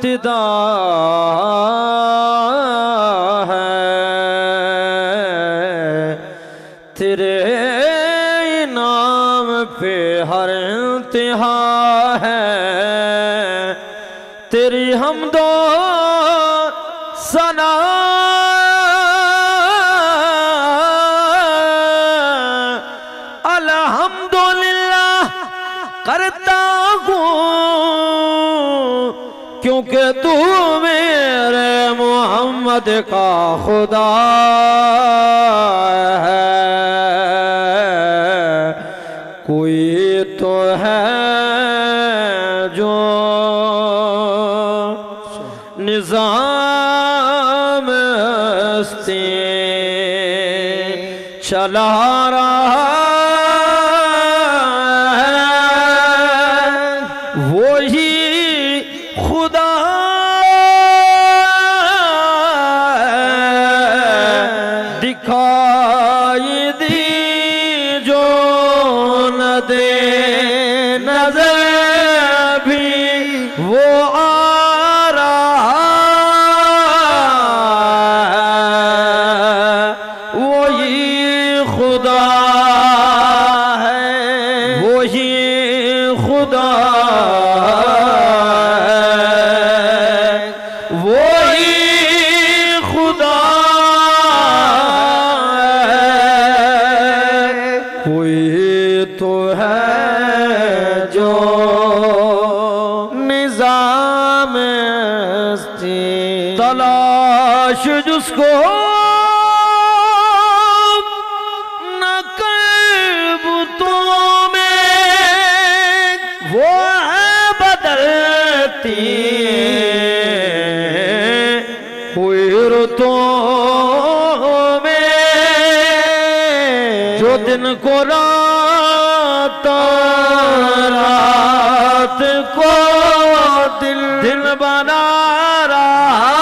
इब्तिदा है, तेरे नाम पे हर इंतहा है। तेरी हमदो सना अल्हम्दुलिल्लाह करता हूँ, क्योंकि तू मेरे मोहम्मद का खुदा है। कोई तो है जो निज़ाम हस्ती चला रहा है, वही खुदा दिखाई दी जो न दे नजर भी वो आ रहा है, वही खुदा है, वही खुदा तलाश जिसको न कल्बुतों में, वो है बदलती हुई रुतों में, जो दिन को रात, रात को दिन, दिन बना रहा